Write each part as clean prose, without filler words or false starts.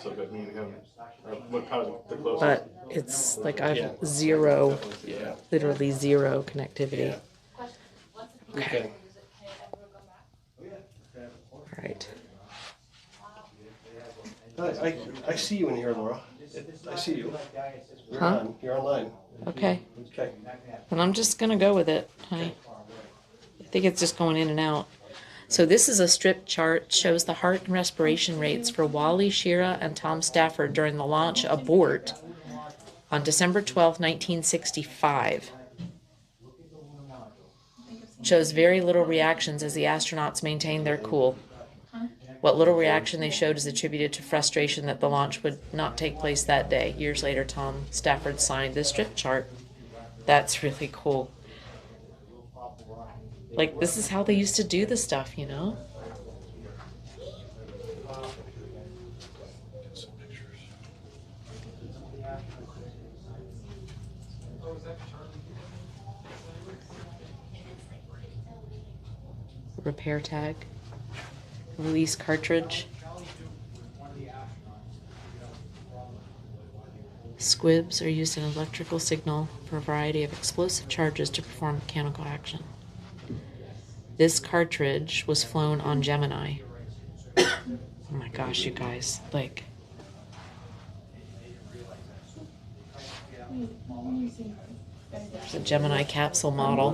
so that me and him would probably the closest. but it's like I have Yeah. zero, Yeah. literally zero connectivity. Yeah. Okay. All right. I see you in here, Laura. I see you. You're Huh? on. You're online. Okay. Okay. And I'm just gonna go with it, honey. I think it's just going in and out. So this is a strip chart, shows the heart and respiration rates for Wally Shearer and Tom Stafford during the launch abort on December 12th, 1965. Shows very little reactions as the astronauts maintained their cool. What little reaction they showed is attributed to frustration that the launch would not take place that day. Years later, Tom Stafford signed the strip chart. That's really cool. Like, this is how they used to do the stuff, you know? Repair tag. Release cartridge. Squibs are used in electrical signal for a variety of explosive charges to perform mechanical action. This cartridge was flown on Gemini. Oh my gosh, you guys, like... There's a Gemini capsule model.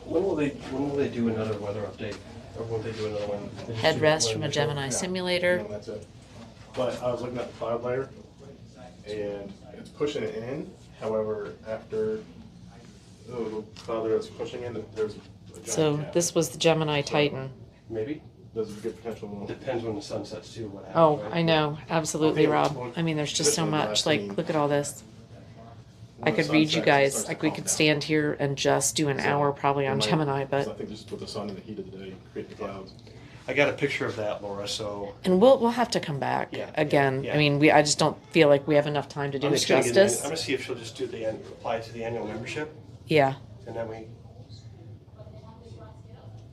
When will they do another weather update? Or will they do another one? Headrest from a Gemini Yeah. simulator. And that's it. But I was looking at the cloud layer, and it's pushing it in. However, after the cloud layer is pushing in, there's a giant So gap. this was the Gemini Titan. Maybe. There's a good potential. Depends when the sun sets too. What happens? Oh, right? I know, absolutely, Rob. I mean, there's just so much. Like, look at all this. I could read you guys. Like, we could stand here and just do an hour probably on Gemini, I but think just with the sun and the heat of the day, create the clouds. I got a picture of that, Laura. So and we'll have to come back Yeah, again. yeah. I mean, I just don't feel like we have enough time to do I'm it just gonna justice. I'm gonna see if she'll just do apply to the annual membership, Yeah, and then we.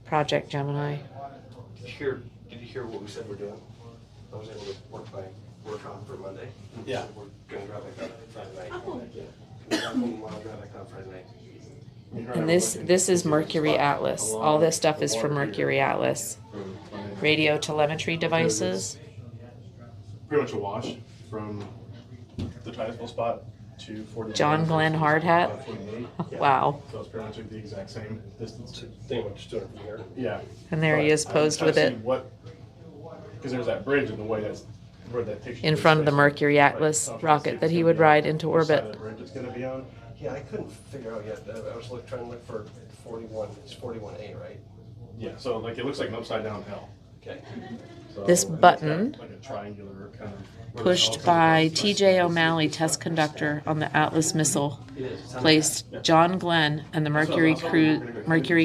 Project Gemini. Did you hear what we said we're doing? I was able to work on for Monday. Yeah. We're gonna drive back on Friday night. Yeah. Drive back on Friday night. And this is Mercury Atlas. All this stuff is from Mercury Atlas. Radio telemetry devices. Pretty much a wash from the Titusville spot to 40. John Glenn Hardhat. 48. Wow. So it's pretty much the exact same distance. Think we're just doing it from here. Yeah. And there he is posed with it Because there's that bridge in the way that's where that takes you in to front of the space. Mercury Atlas Right. rocket that he It's would gonna be ride on into which side of orbit. the bridge it's going to be on. Yeah, I couldn't figure out yet. I was trying to look for 41. It's 41A, right? Yeah. So like it looks like an upside down L. Okay. So, This and it's got, button like a triangular kind of Pushed by T.J. O'Malley, test conductor on the Atlas missile, placed John Glenn and the Mercury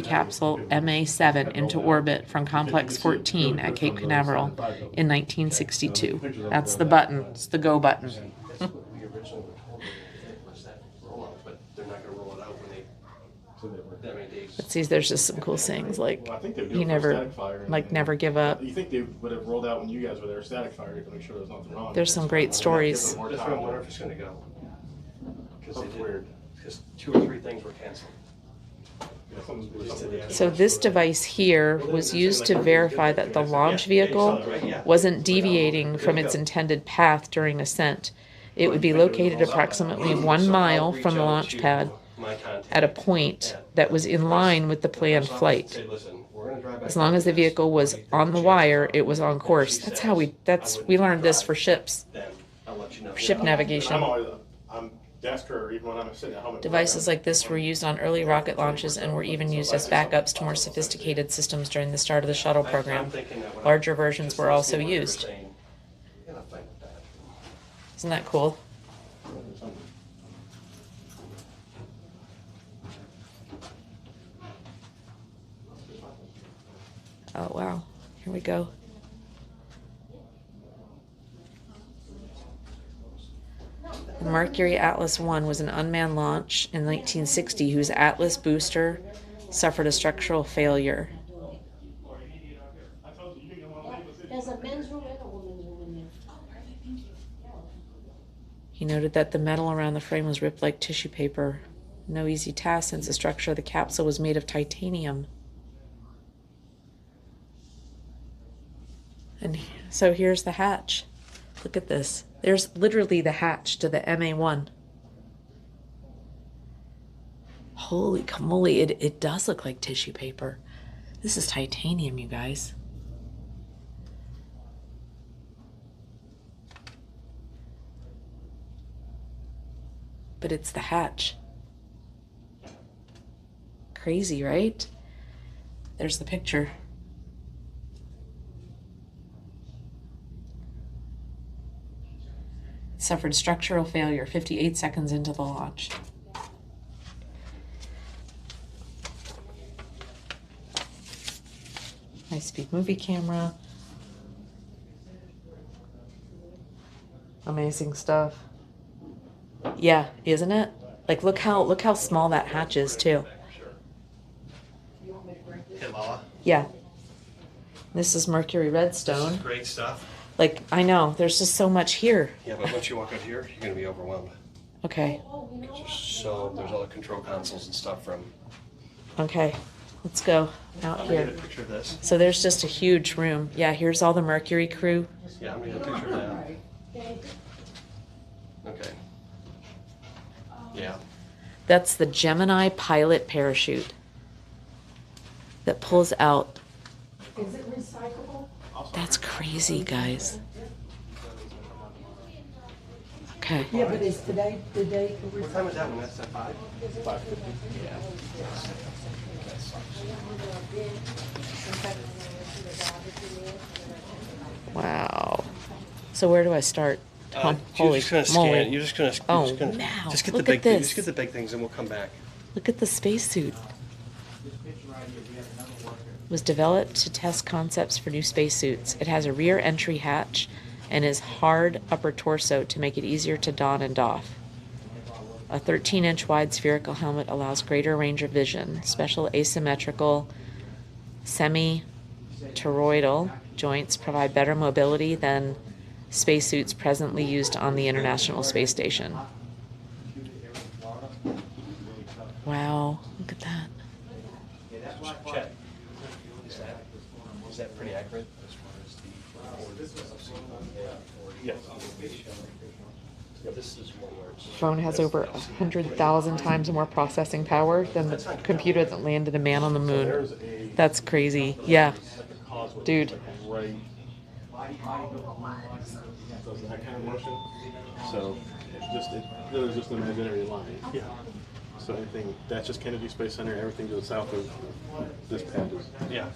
capsule MA-7 into orbit from Complex 14 at Cape Canaveral in 1962. That's the button. It's the go button. That's what we originally were told was that rollout, but they're not gonna roll it out when that many days. But see, there's just some cool things like Well, I think they would do he it for never, static fire and- like never give up. You think they would have rolled out when you guys were there, static fire, to make sure there's nothing wrong? There's some great stories. Give them more That's where I time. wonder if it's gonna go. Because That's weird. Because 2 or 3 things were canceled. Yeah, something's weird. So this device here was used to verify that the launch vehicle wasn't deviating from its intended path during ascent. It would be located approximately 1 mile from the launch pad at a point that was in line with the planned flight. As long as the vehicle was on the wire, it was on course. That's how we learned this for ships, ship navigation. I'm desk or even when I'm sitting at home. Devices like this were used on early rocket launches and were even used as backups to more sophisticated systems during the start of the shuttle program. Larger versions were also used. Isn't that cool? Oh, wow. Here we go. The Mercury Atlas I was an unmanned launch in 1960 whose Atlas booster suffered a structural failure. There's a men's room and a women's room in there. He noted that the metal around the frame was ripped like tissue paper. No easy task since the structure of the capsule was made of titanium. And so here's the hatch. Look at this. There's literally the hatch to the MA1. Holy camole, it does look like tissue paper. This is titanium, you guys. But it's the hatch. Crazy, right? There's the picture. It suffered structural failure 58 seconds into the launch. High-speed movie camera. Amazing stuff. Yeah, isn't it? Like look how small that hatch is too. Hey, Lala. Yeah. This is mercury This redstone. is great stuff. Like I know, there's just so much here. Yeah, but once you walk out here, you're gonna be overwhelmed. Okay. So there's all the control consoles and stuff from. Okay. Let's go out I'm gonna here. get a picture of this. So there's just a huge room. Yeah, here's all the Mercury crew. Yeah, I'm gonna get a picture of that. Okay. Yeah. That's the Gemini pilot parachute that pulls out. Is it recyclable? That's crazy, guys. Okay. Yeah, but is today the day for What time is recyclable? that one? That's at 5? 550. Wow. So where do I start? You're Holy just gonna moly. scan. You're just gonna. Oh, just gonna, now, Just get look the at big. Thing, this. just get the big things, and we'll come back. Look at the spacesuit. Was developed to test concepts for new spacesuits. It has a rear entry hatch and is hard upper torso to make it easier to don and doff. A 13-inch wide spherical helmet allows greater range of vision. Special asymmetrical semi-toroidal joints provide better mobility than spacesuits presently used on the International Space Station. Wow, look at that. Chet, is that pretty accurate as far as the? Yes. This is more words. Phone has over 100,000 times more processing power than the computer that landed a man on the moon. There's a That's crazy. Yeah. causeway, Dude. like right. Does that kind of motion. So there's just an imaginary line. Yeah. So anything that's just Kennedy Space Center. Everything to the south of this pad is Yeah.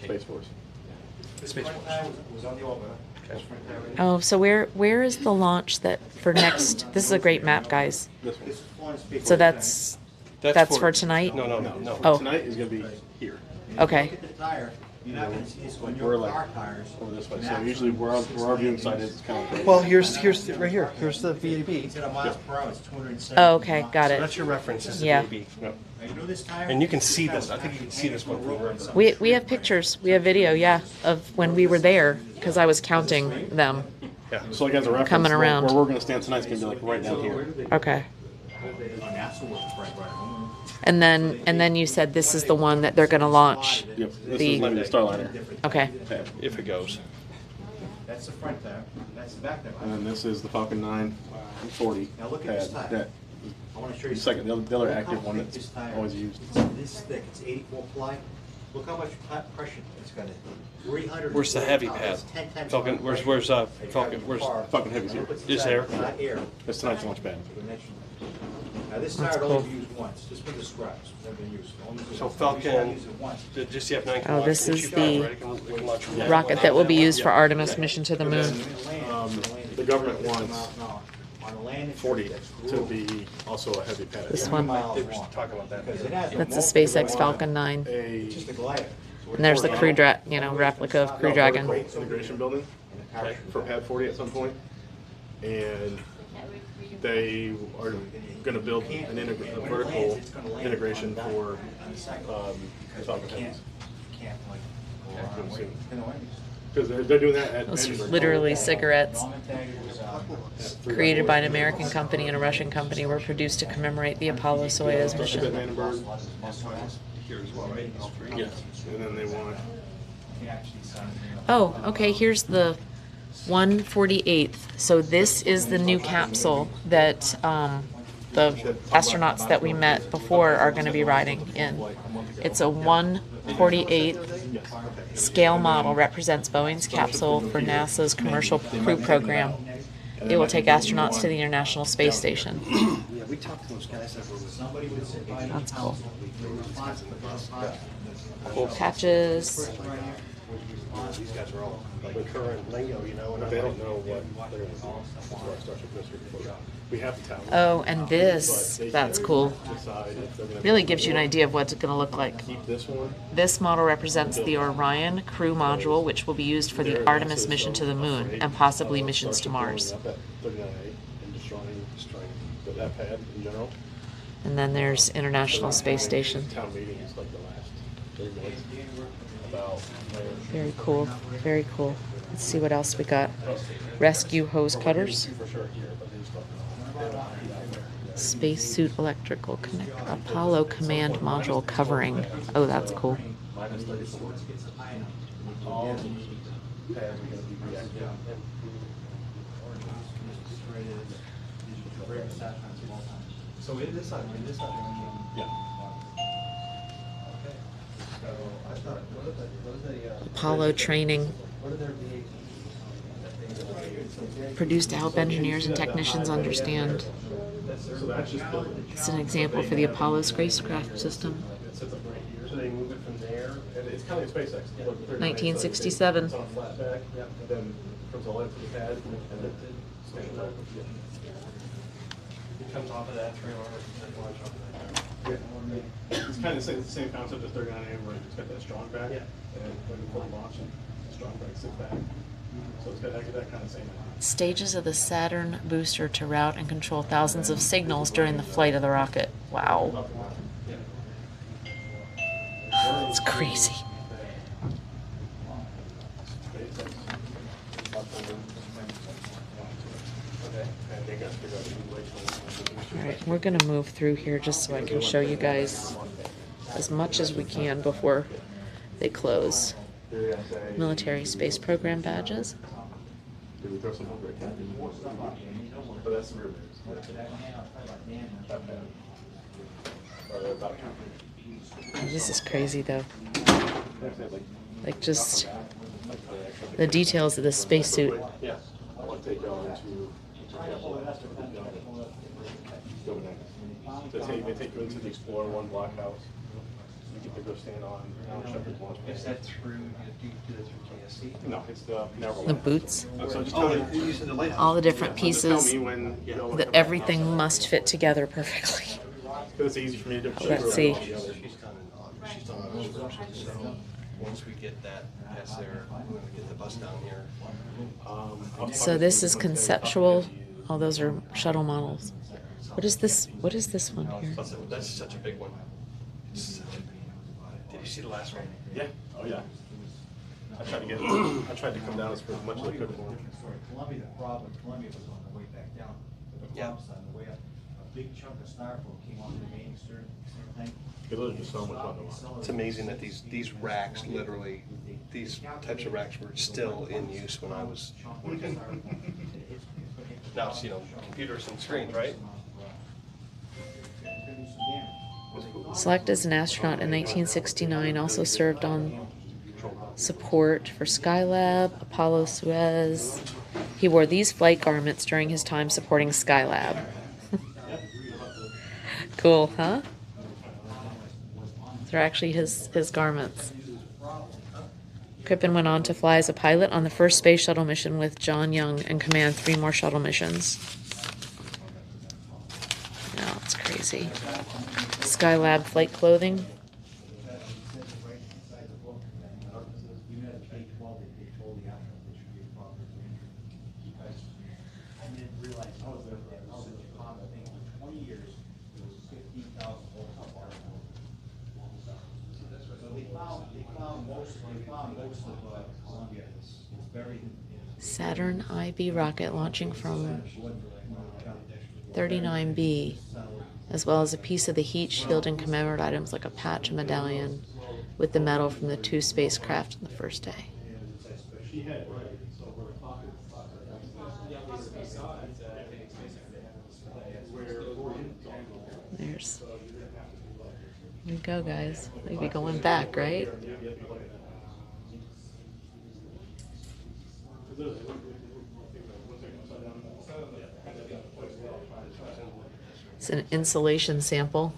Space Force. Space Force. Okay. Oh, so where is the launch that for next? This is a great map, guys. This one. So that's for tonight? No. Oh. Tonight is going to be here. Okay. Look at the tire, you're not gonna see this on We're your like car tires. over this way. So usually where our viewing side is, it's kind of Well, here's right here. Here's the VAB. Instead of miles per hour, it's 270. Oh, okay, got So it. that's your reference. Is the Yeah. VAB. Yep. Now, you know this tire? And you can see this. I think you can see this one from the river. We have pictures. We have video, yeah, of when we were there because I was counting them. Yeah. So like as a reference, Coming around. where we're going to stand tonight's going to be like right down here. Okay. On Axle was right. And then you said this is the one that they're going to launch. Yep. This The- is going to be the Starliner Okay. pad. If it goes. That's the front tire, that's the back tire. And then this is the Falcon 940 Now look at this pad. tire. That I wanna show you. the second, the other Look how active one thick that's this tire always is. used. It's this thick, it's 84 ply. Look how much pressure it's got in it. 300. Where's the heavy pad? It's 10 times Falcon. more Where's pressure. Falcon? Where's Falcon Heavy's here. What's Is inside? there? It's not air. It's tonight's launch pad. Now this That's tire only cool. been used once, just for the scraps, never been used. Only used So once. Falcon- You use it once. just the F9 can Oh, launch this from is Chicago, the right? It can launch from that. rocket that will be used for Artemis mission to the moon. The government wants On a landing 40 that's to real be also a heavy pad. This one. They were talking about that. Because it has That's the multiple SpaceX lines. Falcon 9. It's just a glider. And there's the replica of Crew Dragon. Integration building for Pad 40 at some point, and they are going to build a vertical integration for Falcon Heavies. Can't like go pretty around. soon. You know, Because they're doing that at Those are Vandenberg. literally cigarettes. Norman Tag was, created by an American company and a Russian company, were produced to commemorate the Apollo-Soyuz Dr. mission. Vandenberg. Here as well, right? All three? Yes. And then they want, Oh, okay, here's the 148th. So this is the new capsule that the astronauts that we met before are going to be riding in. It's a 148th scale model, represents Boeing's capsule for NASA's Commercial Crew Program. It will take astronauts to the International Space Station. Yeah, we talked to those guys that were with. That's cool. Cool patches. These guys are all like current lingo, you know, and but they don't know what they're going to do. That's why I started this before. We have the talent. Oh, and this, that's cool. Decide if they're going to Really gives you an idea of what it's going to look like. keep this one. This model represents the Orion crew module, which will be used for the Artemis mission to the moon and possibly missions to Mars. Up at 39A and destroying that pad in general. And then there's International Space Station. Town meeting is like the last 30 minutes about Very cool, very cool. Let's see what else we got. Rescue hose cutters. for sure here, but he's talking Spacesuit electrical connect. Apollo command module covering. Oh, that's cool. minus 34. All the pads are going to be reactive. So it is on, Yeah. So I thought, what is the, Apollo training. what are their VA? Produced to help engineers and technicians understand. So that's just building. It's an example for the Apollo spacecraft system. It sits up right here. So they move it from there. And it's kind of like SpaceX. 1967. It's on a flat back. And then comes all into the pad and then stands up. It comes off of that trailer and launch off of that. Yeah. It's kind of the same concept as 39A where it's got that strong back. Yeah. And when you pull the launch, the strong back sits back. So it's got that kind of same. Stages of the Saturn booster to route and control thousands of signals during the flight of the rocket. Wow. It's crazy. Alright, we're gonna move through here just so I can show you guys as much as we can before they close. Military space program badges. Did we throw some over at Kathy? But that's the rear that pad. Or about This is crazy though. Like just the details of the spacesuit. Yeah. I want to take y'all into they take you into the Explorer 1 blockhouse. You get to go stand on Shepard's launch pad. Is that through, do you do that through KSC? No, it's the Naval The Lab. boots, So just tell me, You said the lighthouse. all the different just tell pieces, me when you know that everything must fit together perfectly. Because it's easy for me to. Let's see. She's done those versions, so once we get that past there, we're gonna get the bus down here. So this is conceptual. All those are shuttle models. What is this? What is this one here? That's such a big one. It's such a big one. Did you see the last one? Yeah, oh yeah. I tried to come down as much as I could for him. Columbia, the problem, Columbia was on the way back down, but the Yeah. problem's on the way up. A big chunk of styrofoam came off the main stern thing. Because there's just so much on the line. It's amazing that these racks, literally, these types of racks were still in use when I was working. Now it's, computers and screens, right? Selected as an astronaut in 1969, also served on support for Skylab, Apollo Soyuz. He wore these flight garments during his time supporting Skylab. Cool, huh? They're actually his garments. Crippen went on to fly as a pilot on the first space shuttle mission with John Young and command 3 more shuttle missions. No, it's crazy. Skylab flight clothing. They found most of Columbia is buried in Saturn IB rocket launching from 39B, as well as a piece of the heat shield and commemorative items like a patch and medallion with the medal from the 2 spacecraft on the first day. There's, there you go, guys. We'd be going back, right? It's an insulation sample.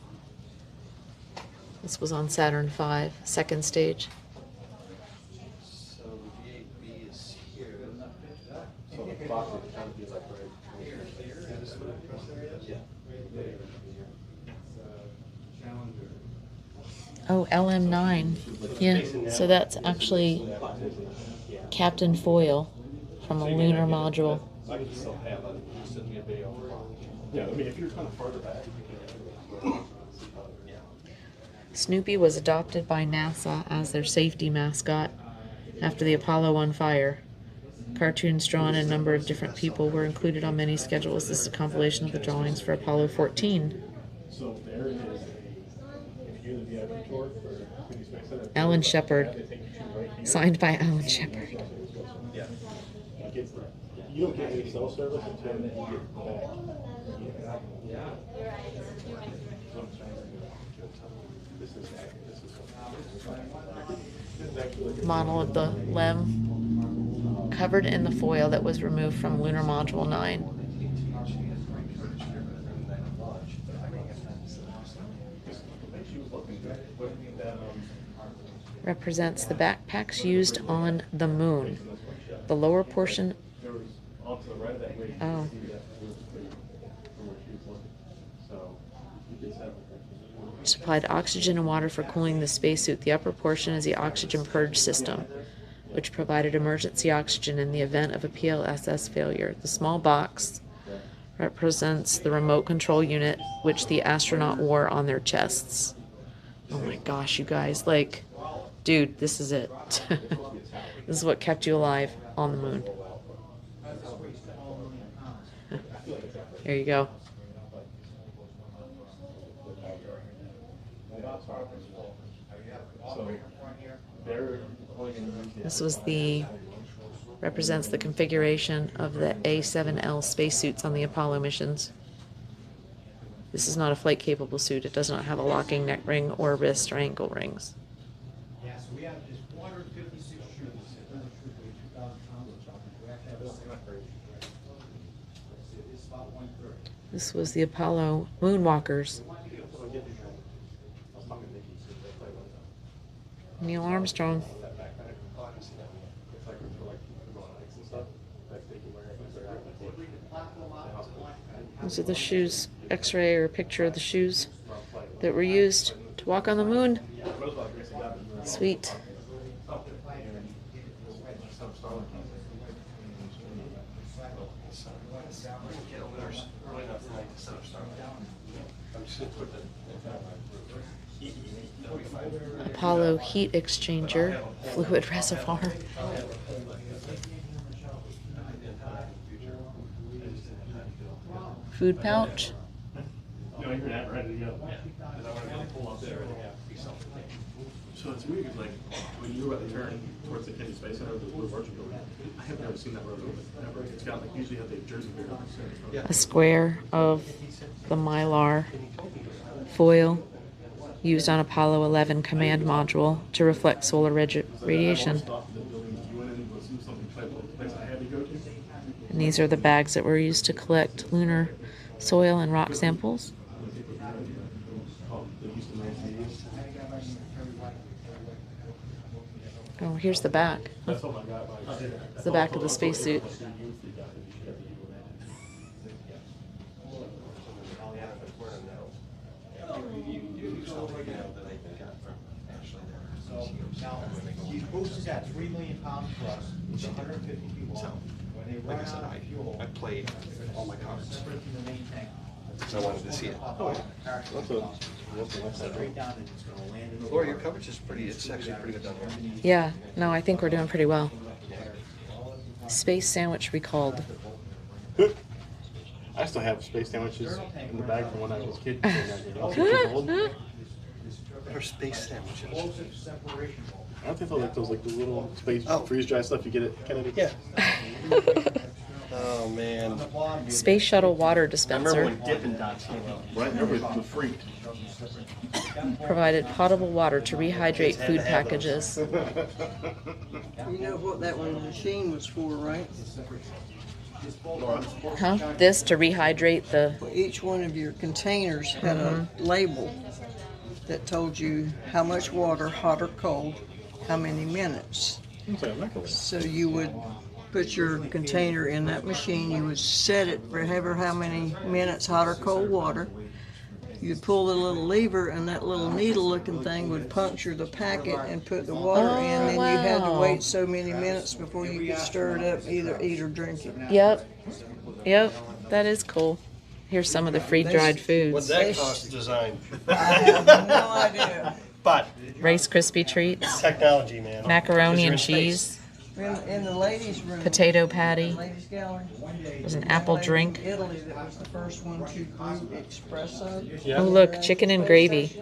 This was on Saturn V, second stage. So the V8B is here. So the clock would kind of be like right here. Yeah. Oh, LM9. Yeah, so that's actually Captain Foyle from a lunar module. I could still have it. Just send me a video. Yeah, I mean, if you're kind of farther back, Snoopy was adopted by NASA as their safety mascot after the Apollo 1 fire. Cartoons drawn and a number of different people were included on many schedules. This is a compilation of the drawings for Apollo 14. so there is if you're the VIP tour for Kennedy Space Center, Alan they Shepard. take you to right here. Signed by Alan Shepard. Yeah. Like it's, you don't get any cell service until you get back. This is Model of the LEM covered in the foil that was removed from Lunar Module 9. Represents the backpacks used on the moon. The lower portion. there was on to the right of that way. Oh. So you just have Supplied oxygen and water for cooling the spacesuit. The upper portion is the oxygen purge system, which provided emergency oxygen in the event of a PLSS failure. The small box represents the remote control unit, which the astronaut wore on their chests. Oh my gosh, you guys, like, dude, this is it. This is what kept you alive on the moon. Here you go. so they're only going to use the This was the represents the configuration of the A7L spacesuits on the Apollo missions. This is not a flight-capable suit. It does not have a locking neck ring or wrist or ankle rings. Yeah, so we have just 456 shoes. Another shoe weighs 2,000 pounds of chocolate. We have to have a separate. It's about 1/3. This was the Apollo moonwalkers. Neil Armstrong. These are the shoes, X-ray or a picture of the shoes that were used to walk on the moon. Sweet. Apollo heat exchanger, fluid reservoir. Food pouch. No, you're not ready to go. So it's weird, 'cause, like, when you were about to turn towards the Kennedy Space Center, the Blue Virgin Building, I have never seen that road open, ever. It's got, like, usually have the Jersey barrier. A square of the Mylar foil used on Apollo 11 command module to reflect solar radiation. And these are the bags that were used to collect lunar soil and rock samples. Oh, here's the back. It's the back of the spacesuit. Now, these boosters at 3 million pounds plus, with 150 people on. When they Like run I said, out of fuel, I played all my cards, breaking the main tank. so I wanted to see it. Straight down and it's gonna land in the. Laura, your coverage is pretty, it's actually pretty good down here. Yeah, no, I think we're doing pretty well. Space sandwich recalled. I still have space sandwiches in the bag from when I was a kid. I was 6 years old. I Or space sandwiches. don't think they're like those like the little space freeze dry stuff you get at Kennedy. Yeah. Oh man. Space shuttle water I remember dispenser when Dippin' Dots came out. Right there with the freak. provided potable water to rehydrate Had food to have those. packages. You know what that one machine was for, right? Laura. Huh? This to rehydrate the. Well, each one of your containers had a label that told you how much water, hot or cold, how many minutes. Looks like a microwave. So you would put your container in that machine, you would set it for ever how many minutes, hot or cold water. You'd pull the little lever and that little needle looking thing would puncture the packet and put the water in. Then you had to wow. wait so many minutes before you could stir it up, either eat or drink it. Yep. Yep. That is cool. Here's some of the free-dried What'd foods. that cost to design? I have no idea. But Rice Krispie treats, technology, man. macaroni 'Cause you're and in space. cheese, In the ladies' room. potato patty. Ladies' gallery. There's an apple Lady drink. in Italy that was the first one to brew espresso. Oh, look, chicken and gravy.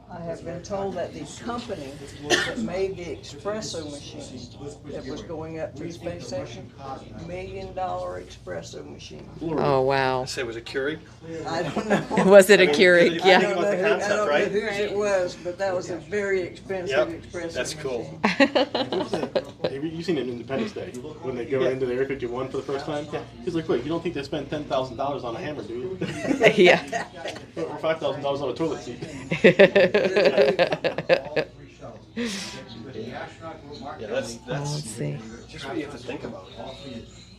I have been told that the company that made the espresso machine that was going up to the space station, $1 million espresso machine. Oh, wow. Say, was it Keurig? I don't know. Was it a I mean, Keurig? I think Yeah. about the concept, I don't right? know whose it was, but that was a very expensive Yep, espresso that's cool. machine. Have you seen it in Independence Day when they go into the Area 51 for the first time? He's like, wait, you don't think they spent $10,000 on a hammer, do you? Yeah. Or $5,000 on a toilet seat? Yeah, that's Let's see. just what you have to think about.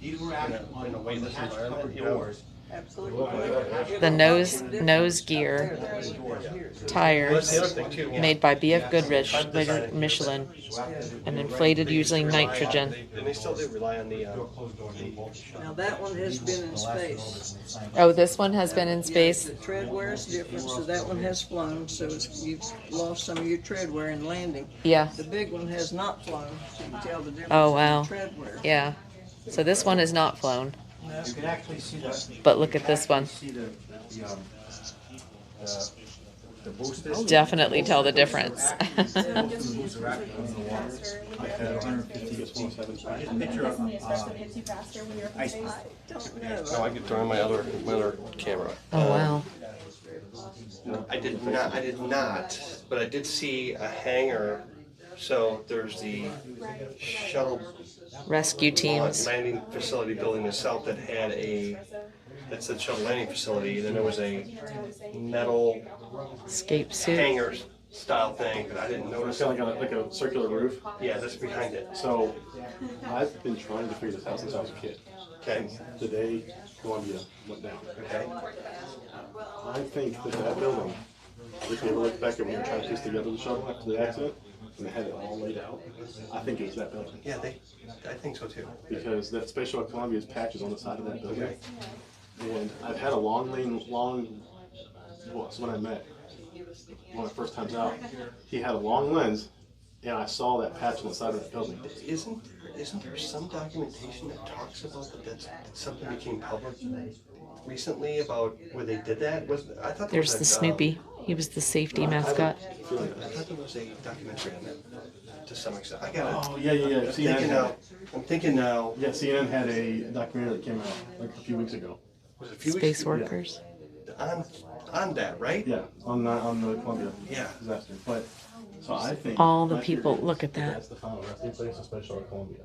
In a weightless environment, you know. Absolutely. The nose gear Well, that's the tires other thing too. made by B.F. Goodrich, later Michelin, and inflated using nitrogen. And they still do rely on the. Now that one has been in space. Oh, this one has been in space? The tread wear is different, so that one has flown, so you've lost some of your tread wear in landing. Yeah. The big one has not flown, so you can tell the difference Oh, in wow. the tread wear. Yeah. So this one is not flown, You can actually see the. but look at this one. See the boosters. Definitely tell the difference. I had 150 gets 170. Picture of, I don't know. No, I could throw in my other camera. Oh, wow. I did not, but I did see a hangar. So there's the shuttle Rescue teams. landing facility building itself that had that said shuttle landing facility. Then there was a metal Escape suit. hangar style thing, but I didn't notice. It's got like a circular roof. Yeah, that's behind it. So I've been trying to figure this out since I was a kid. Okay. The day Columbia went down. Okay. I think that building, if you ever look back at when we were trying to piece together the shuttle after the accident, and they had it all laid out, I think it was that building. Yeah, I think so too. Because that Space Shuttle Columbia's patch is on the side of that building. And I've had a well, so when I met, one of the first times out, he had a long lens, and I saw that patch on the side of that building. Isn't there some documentation that talks about that something became public recently about where they did that? I thought there There's was the Snoopy. He was the safety mascot. I thought there was a documentary on that to some extent. I got Oh, yeah. I'm thinking now. Yeah, CNN had a documentary that came out like a few weeks ago. Was it a few Space weeks workers. on that, right? Yeah, on the Columbia Yeah. disaster. But so I think All the my theory people, is look at that. That's the final resting place of Space Shuttle Columbia.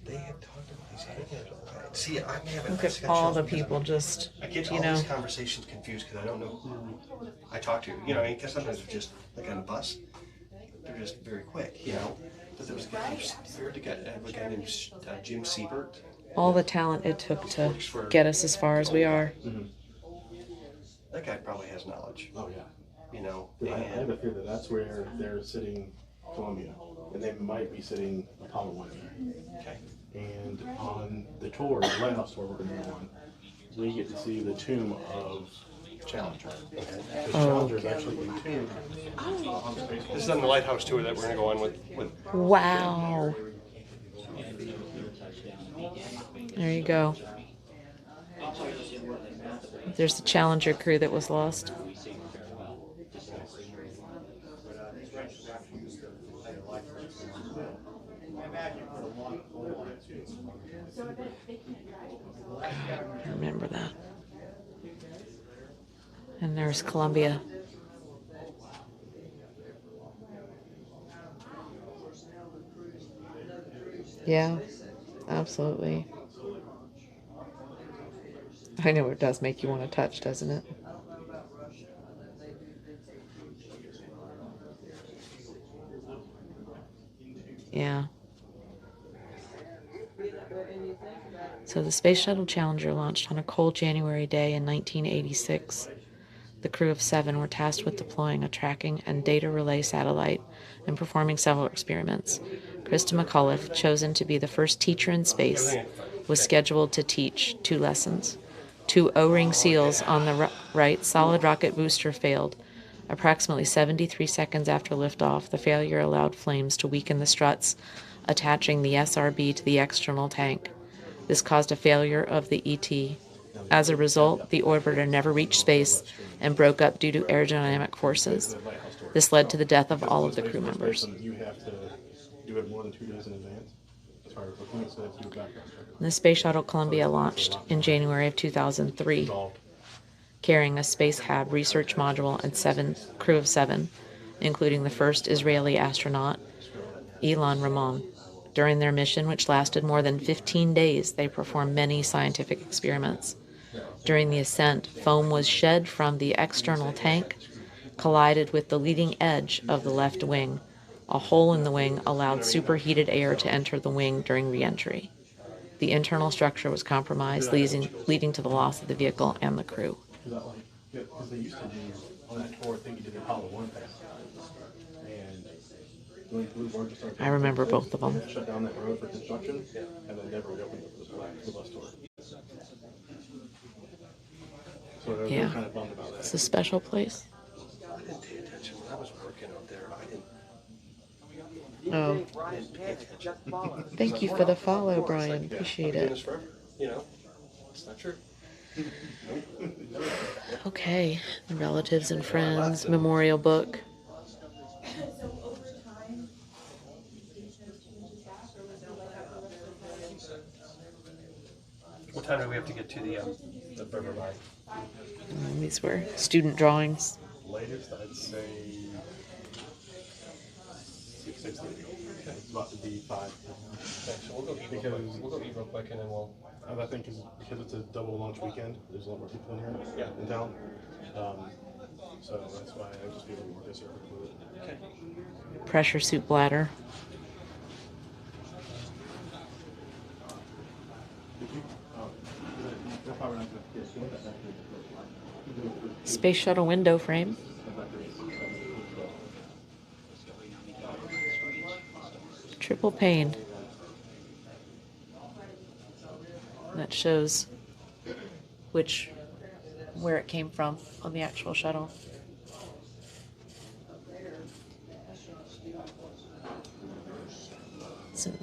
They have talked about these hangars. See, I may have Look at all the people just, I get you all know. these conversations confused because I don't know who I talk to. You know, I mean, because sometimes they're just like on a bus, they're just very quick. You know, but there was a guy named Jim Siebert. All the talent it took to get us as far as we are. That guy probably has knowledge. Oh yeah. You know, I have and a fear that that's where they're sitting Columbia, and they might be sitting Apollo 1 there. okay. And on the tour, the lighthouse tour we're going to go on, we get to see the tomb of Challenger. Because Challenger is actually entombed on the space. This is on the lighthouse tour that we're gonna go on with. Wow. There you go. There's the Challenger crew that was lost. I remember that. And there's Columbia. Yeah, absolutely. I know it does make you want to touch, doesn't it? Yeah. So the Space Shuttle Challenger launched on a cold January day in 1986. The crew of 7 were tasked with deploying a tracking and data relay satellite and performing several experiments. Krista McAuliffe, chosen to be the first teacher in space, was scheduled to teach 2 lessons. 2 O-ring seals on the right solid rocket booster failed. Approximately 73 seconds after liftoff, the failure allowed flames to weaken the struts, attaching the SRB to the external tank. This caused a failure of the ET. As a result, the orbiter never reached space and broke up due to aerodynamic forces. This led to the death of all of the crew members. You have to do it more than 2 days in advance as far as booking it, so they have to do a background check. The Space Shuttle Columbia launched in January of 2003, carrying a Space Hab research module and crew of 7, including the first Israeli astronaut, Ilan Ramon. During their mission, which lasted more than 15 days, they performed many scientific experiments. During the ascent, foam was shed from the external tank, collided with the leading edge of the left wing. A hole in the wing allowed superheated air to enter the wing during re-entry. The internal structure was compromised, leading to the loss of the vehicle and the crew. Because they used to do, on that tour, I think you did the Apollo 1 thing. And when Blue Origin started, I remember both of them. they shut down that road for construction, and then never reopened it for the bus tour. So they're Yeah. kind of bummed about that. It's a special place. I didn't pay attention when I was working out there. Oh, I didn't pay attention. thank you for the follow, Brian. Appreciate I've been doing it. this forever, you know? It's not true. Okay, the relatives and friends memorial book. What time do we have to get to the river line? These were student drawings. Latest, I'd say 6:60. It's about to be 5. Okay, so we'll go eat real quick. We'll go eat real quick and then we'll. I think because it's a double launch weekend, there's a lot more people in here in town. So that's why I just feel a little more disrespectful with it. Okay. Pressure suit bladder. Space shuttle window frame. Triple pane. That shows where it came from on the actual shuttle. Some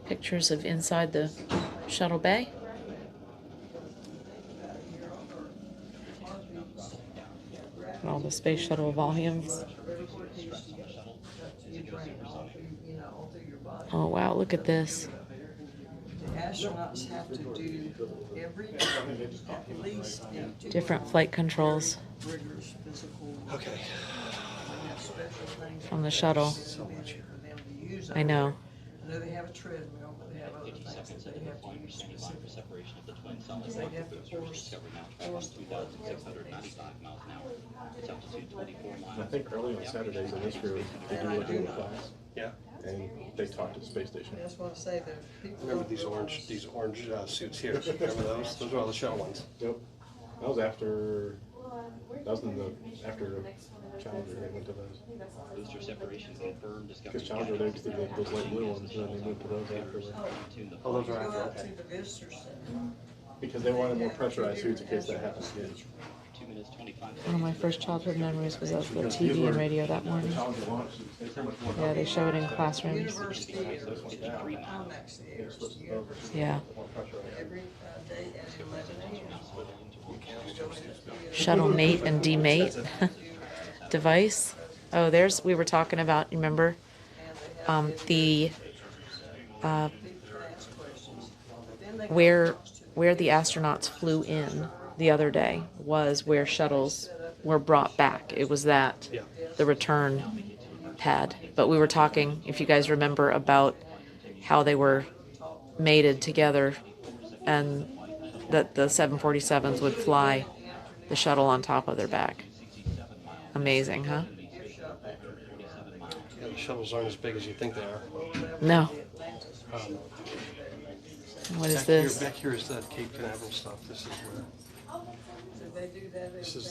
pictures of inside the shuttle bay. And all the space shuttle volumes. Oh wow, look at this. The astronauts have to do every day at least Different flight controls rigorous physical. Okay. They have special things from the shuttle. for them to use. I know. I know they have a treadmill, but they have other things that they have to use specifically. They have to force I think early on Saturdays in Israel, they do like a little class, Yeah. and they talk to the space station. That's what I say, the people. Remember these orange suits here? Remember those? Those are all the shuttle ones. Yep. That was after. That was in the after Challenger. They went to those. Booster separation confirmed. Because Challenger they did those light blue ones, and then they moved to those afterwards. Oh, those are Go after. out Okay. to the visitor center. Because they wanted more pressurized suits in case that happens again. limit is 25. One of my first childhood memories was of the TV and radio that morning. Yeah, they show it in classrooms. Yeah. Shuttle mate and demate device. Oh, we were talking about, remember? Where the astronauts flew in the other day was where shuttles were brought back. It was the return pad. But we were talking, if you guys remember, about how they were mated together and that the 747s would fly the shuttle on top of their back. Amazing, huh? Yeah, the shuttles aren't as big as you think they are. No. What is this? Back here is the Cape Canaveral stuff. This is where. This is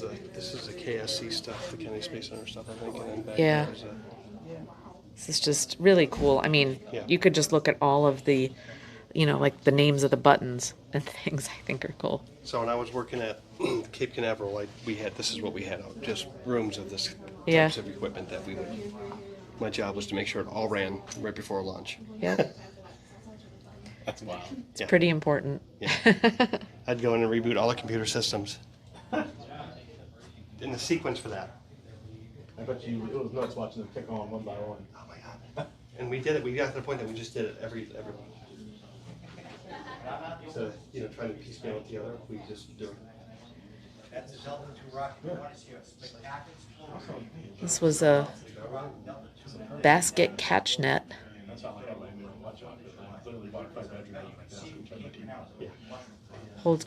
the KSC stuff, the Kennedy Space Center stuff, I think, and then back Yeah. there is This is just really cool. I mean, Yeah. you could just look at all of the, like the names of the buttons and things I think are cool. So when I was working at Cape Canaveral, this is what we had out, just rooms of this Yeah. types of equipment that we would. My job was to make sure it all ran right before lunch. Yeah, That's wild. Yeah. pretty important. Yeah. I'd go in and reboot all the computer systems. In the sequence for that. I bet you it was nuts watching them tick on one by one. Oh my god. And we did it. We got to the point that we just did it every so trying to piecemeal it together. We just do it. That's a Delta II rocket. You want to see a spectacular explosion. This was a basket catch net. That's not like I might watch it. Literally about 5 bedrooms. Yeah.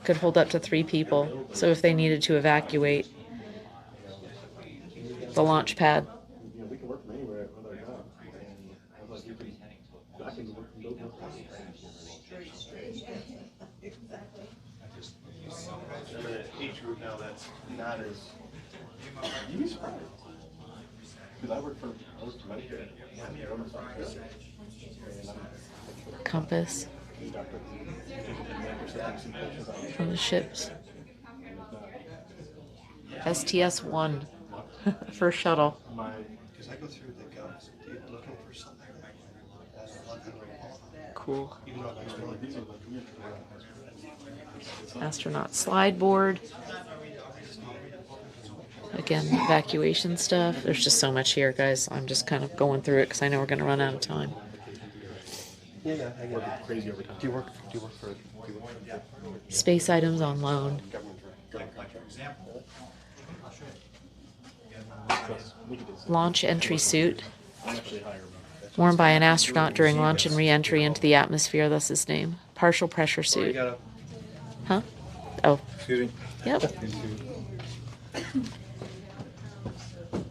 Could hold up to 3 people. So if they needed to evacuate the launch pad. We can work from anywhere with our job. I can work from both. I'm in an age group now that's not as. You'd be surprised. Because I work for Medicare. Compass from the ships. STS-1 first shuttle. Because I go through the guns, dude, looking for something that's a lot better qualified. Cool. Even though I feel like these are Astronaut slide board. Again, evacuation stuff. There's just so much here, guys. I'm just kind of going through it because I know we're going to run out of time. Yeah, I get it. Crazy overtime. Do you work for Space items on loan. government? Launch entry suit. Worn by an astronaut during launch and re-entry into the atmosphere, thus his name. Partial pressure You suit. gotta. Huh? Oh. Excuse me. Yep.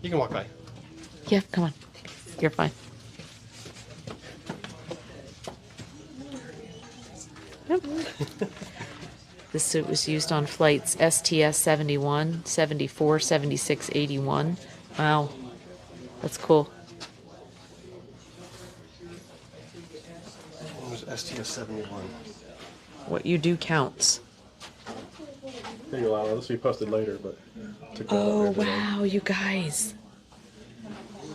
You can walk by. Yeah, come on. You're fine. Yep. This suit was used on flights STS-71, 74, 76, 81. Wow. That's cool. It was STS-71. What you do counts. Here you go, Lala. This will be posted later, but. took that Oh, out there today. wow, you guys.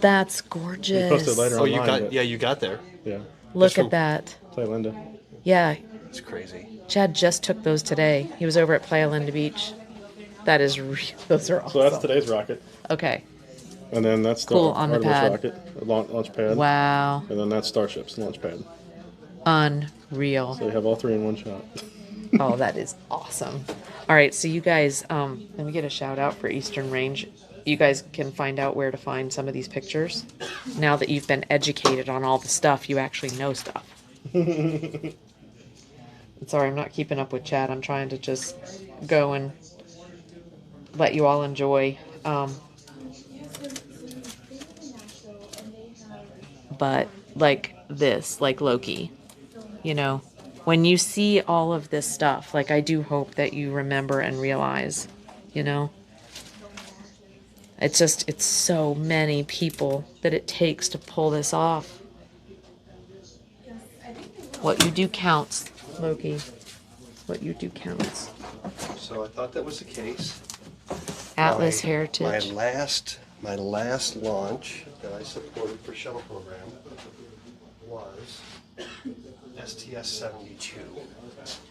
That's We posted gorgeous. later Oh, online. you got there. Yeah. Look from- at that. Play Linda. Yeah, It's crazy. Chad just took those today. He was over at Playa Linda Beach. That is those are awesome. So that's today's rocket. Okay. And then that's the Cool, on the Artemis pad. rocket, launch pad. Wow. And then that's Starship's launch pad. Unreal. So you have all 3 in one shot. Oh, that is awesome. All right, so you guys, let me get a shout out for Eastern Range. You guys can find out where to find some of these pictures. Now that you've been educated on all the stuff, you actually know stuff. Sorry, I'm not keeping up with Chad. I'm trying to just go and let you all enjoy. But like this, like Loki, when you see all of this stuff, like I do hope that you remember and realize, it's so many people that it takes to pull this off. What you do counts, Loki. What you do counts. So I thought that was the case. Atlas My Heritage. my last launch that I supported for shuttle program was STS 72.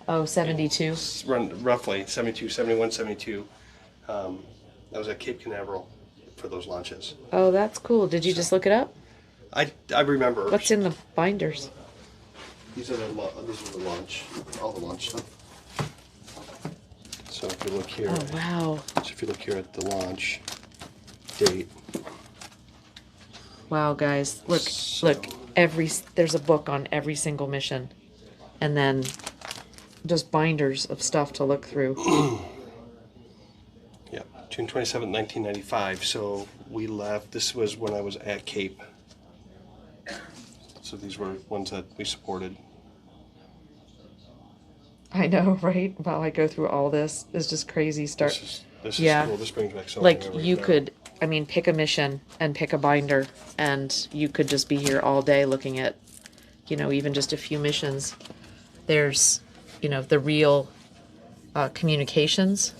Oh, 72. Run roughly 72, 71, 72. I was at Cape Canaveral for those launches. Oh, that's cool. Did you just look it up? I remember. What's in the binders? These are the launch, all the launch stuff. So if you look here, Oh, wow. so if you look here at the launch date, Wow, guys. Look, So- look. There's a book on every single mission. And then just binders of stuff to look through. yeah, June 27th, 1995. So we left. This was when I was at Cape. So these were ones that we supported. I know, right? While I go through all this, it's just crazy. This is Yeah. cool. This brings back so Like many memories you now. could, I mean, pick a mission and pick a binder, and you could just be here all day looking at, even just a few missions. There's, the real communications,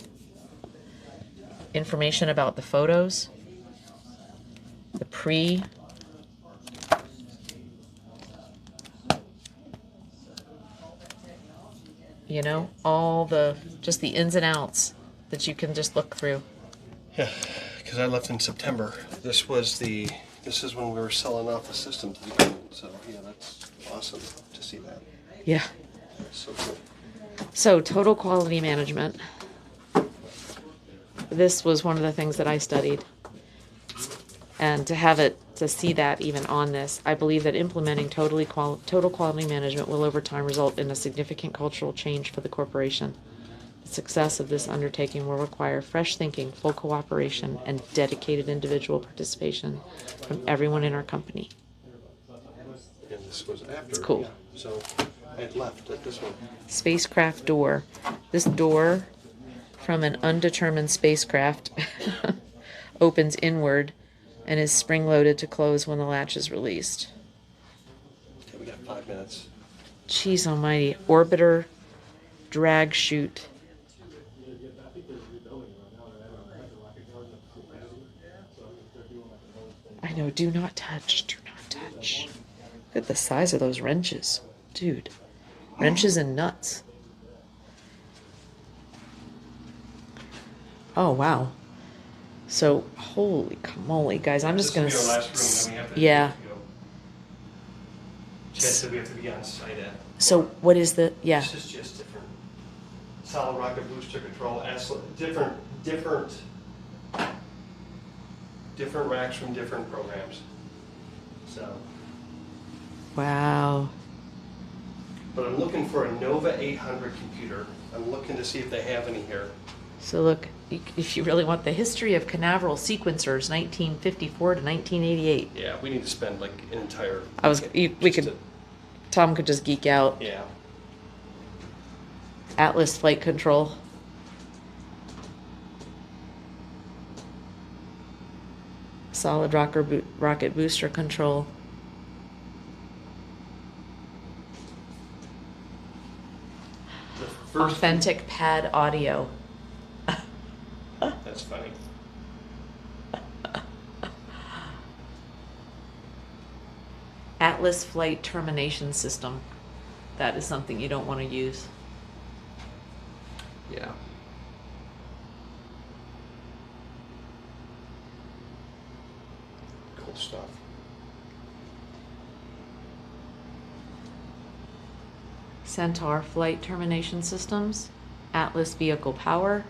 information about the photos, the pre. All just the ins and outs that you can just look through. Yeah, because I left in September. This is when we were selling off the system to the government. So yeah, that's awesome to see that. Yeah. So cool. So, total quality management. This was one of the things that I studied. And to see that even on this, I believe that implementing total quality management will over time result in a significant cultural change for the corporation. The success of this undertaking will require fresh thinking, full cooperation, and dedicated individual participation from everyone in our company. And this was after. It's cool. Yeah, so I had left at this one. Spacecraft door. This door from an undetermined spacecraft opens inward and is spring-loaded to close when the latch is released. Okay, we got 5 minutes. Jeez almighty. Orbiter drag chute. I know, do not touch. Do not touch. Look at the size of those wrenches. Dude. Wrenches and nuts. Oh, wow. So, holy moly, guys, I'm just gonna. Yeah. Chad said we have to be on site at. So, what is the. Yeah. This is just different. Solid rocket booster control, different racks from different programs. So, Wow. but I'm looking for a Nova 800 computer. I'm looking to see if they have any here. So, look, if you really want the history of Canaveral sequencers, 1954 to 1988. Yeah, we need to spend like an entire. Tom could just geek out. Yeah. Atlas flight control. Solid rocket booster control. The first. Authentic pad audio. That's funny. Atlas flight termination system. That is something you don't want to use. Yeah. Cool stuff. Centaur flight termination systems. Atlas vehicle power.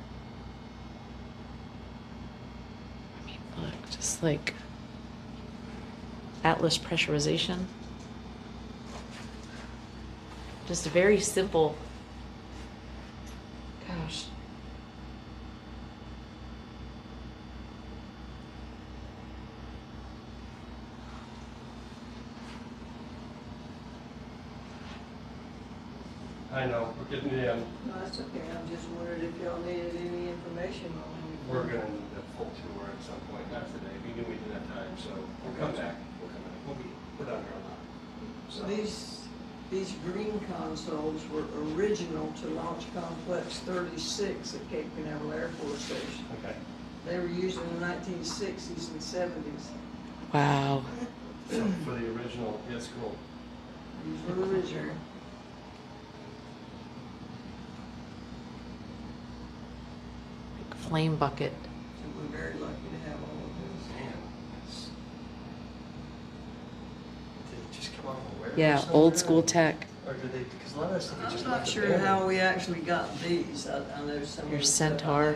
I mean, look, just like Atlas pressurization. Just a very simple. Gosh. I know, we're getting to the end. No, that's okay. I'm just wondering if y'all needed any information on anything. We're gonna need a full tour at some point, not today, we knew we didn't have time, so we'll come back, we're down here a lot. So these green consoles were original to Launch Complex 36 at Cape Canaveral Air Force Station. Okay. They were used in the 1960s and 70s. Wow. For the original, yeah, it's cool. These were original. Flame bucket. And we're very lucky to have all of this. Man, it's, did it just come out of nowhere? or Yeah, something? old school tech. Or did they, because a lot of that stuff we just I'm left not sure abandoned. how we actually got these. I know some of Your the stuff. Centaur.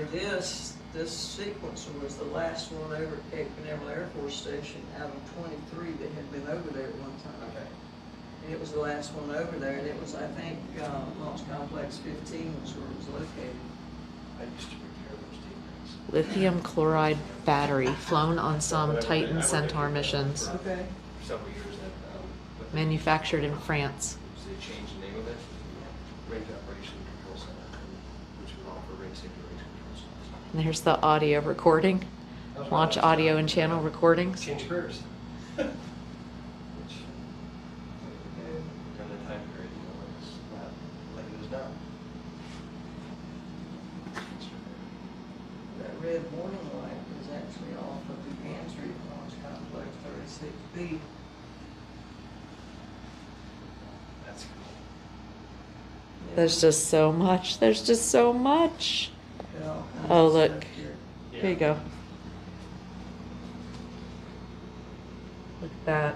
This sequencer was the last one over at Cape Canaveral Air Force Station out of 23 that had been over there at one time. Okay. And it was the last one over there, and it was, I think, Launch Complex 15 was where it was located. I used to repair those deep rings. Lithium chloride battery flown on some Titan Centaur missions. Okay. For several years that, with the- Manufactured in France. So they changed the name of it, Range Operation Control Center, which would offer ring safety range control centers. And here's the audio recording. Launch audio and channel recordings. Change careers. Which, during the time period, you know, it's not like it is now. That red warning light is actually off of the gantry at Launch Complex 36B. That's cool. There's just so much. There's just so much. Yeah, all kinds Oh, of look. stuff here. Here you go. Look at that.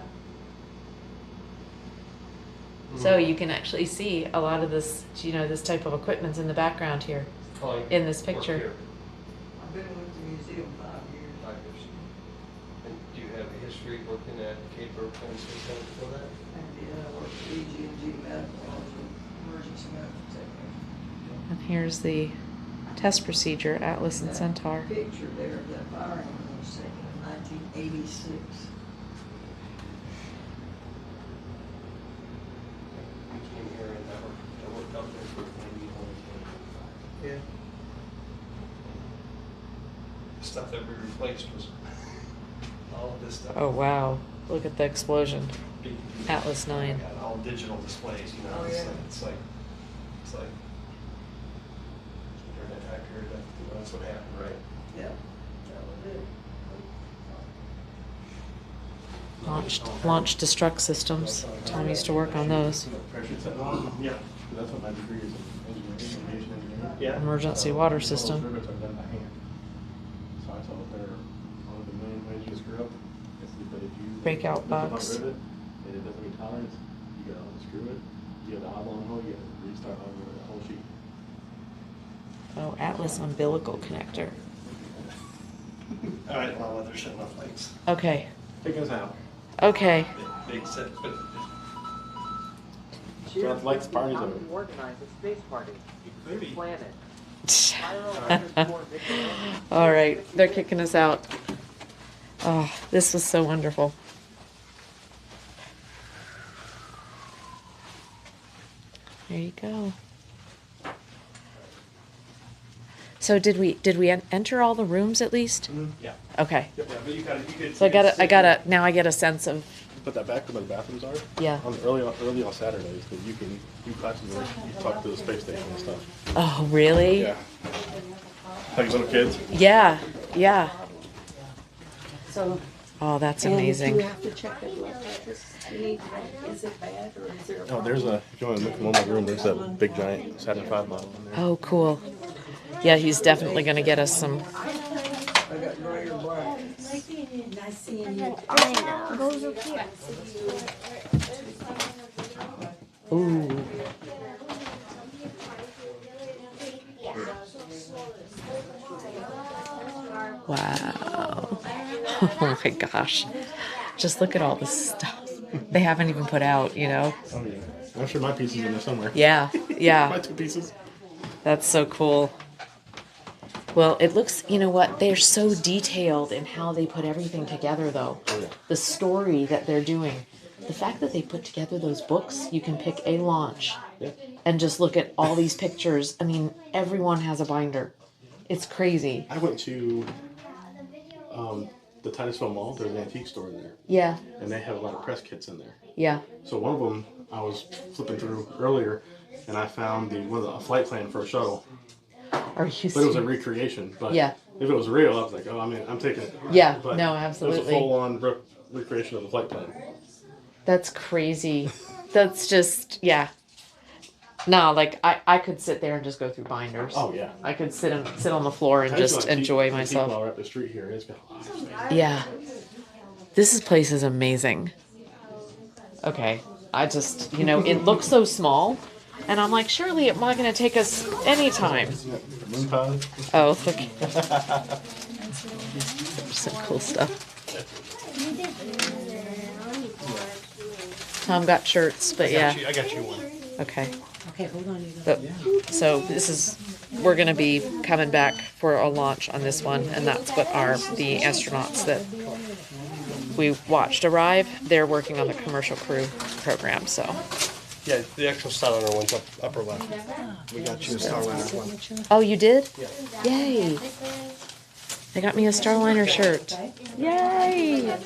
So you can actually see a lot of this, you know, this type of equipment's in the background here, in this picture. I've been with the museum 5 years. 5 years. And do you have a history working at Cape Breton Space Center before that? And I worked at EG&G Medical, I was an emergency medical technician. And here's the test procedure, Atlas and That Centaur. picture there of that firing line was taken in 1986. We came here and I worked out there for maybe only 10 Yeah. The stuff that we replaced was all of this stuff. Oh wow, look at the explosion. Big- Atlas 9. Yeah, all digital displays, you know, Oh, it's yeah. like, it's like, during that time period, that's what happened, right? Yeah. That was it. Launch destruct systems. Tom used to work on those. Yeah. That's what my degree is in engineering, aviation engineering. Yeah. Emergency water All those system. rivets are done by hand. So I told her one of the main ways you screw up is that if you Breakout lift up box. a rivet and it doesn't meet tolerance, you gotta unscrew it. You have the oblong hole, you gotta restart all the whole sheet. Oh, Atlas umbilical connector. All right, well, they're shutting off lights. Okay. Take us out. Okay. They said, but So I'd like the parties over. Organize a space party. maybe. Plan it. All right, they're kicking us out. Oh, this was so wonderful. There you go. So did we enter all the rooms at least? Yeah. Okay. Yeah, but you could. So now I get a sense of, Put that back to where the bathrooms are. yeah. Early on Saturdays, because you can do classes where you talk to the space station and stuff. Oh, really? Yeah. Like little kids. Yeah, yeah. So. Oh, that's And do amazing. you have to check the blood pressure? Is it bad or is there? Oh, there's a, if you want to look in one of my room, there's that big giant Saturn V model in there. Oh, cool. Yeah, he's definitely gonna get us some. I got gray or black. Nice seeing you. I know. Goes up here. Ooh. Wow. Oh my gosh. Just look at all this stuff. They haven't even put out, you know? Oh, yeah. I'm sure my piece is in there somewhere. Yeah, My yeah. 2 pieces. That's so cool. Well, it looks, you know what? They're so detailed in how they put everything together, though. Oh, yeah. The story that they're doing. The fact that they put together those books, you can pick a launch Yeah. and just look at all these pictures. I mean, everyone has a binder. It's crazy. I went to the Titusville Mall. There's an antique store there, Yeah, and they have a lot of press kits in there. yeah. So one of them I was flipping through earlier, and I found a flight plan for a shuttle, Are you but it was a serious? recreation. But Yeah. If it was real, I was like, oh, I mean, I'm taking it. Yeah, But no, It was absolutely. a full-on recreation of the flight plan. That's crazy. That's just, yeah. No, like I could sit there and just go through binders. Oh yeah. I could sit on the floor and just enjoy myself. While we're up the street here, it's got a lot of space. Yeah. Place is amazing. Okay. I just, it looks so small. And I'm like, surely it's not going to take us any time. Moon pie. Oh, okay. Some cool stuff. Tom got shirts, but yeah. I got you one. Okay. But, so we're going to be coming back for a launch on this one, and that's what the astronauts that we watched arrive. They're working on the commercial crew program, so. Yeah, the actual Starliner one's up upper left. We got you a Starliner one. Oh, you did? Yeah. Yay. They got me a Starliner shirt. Yay.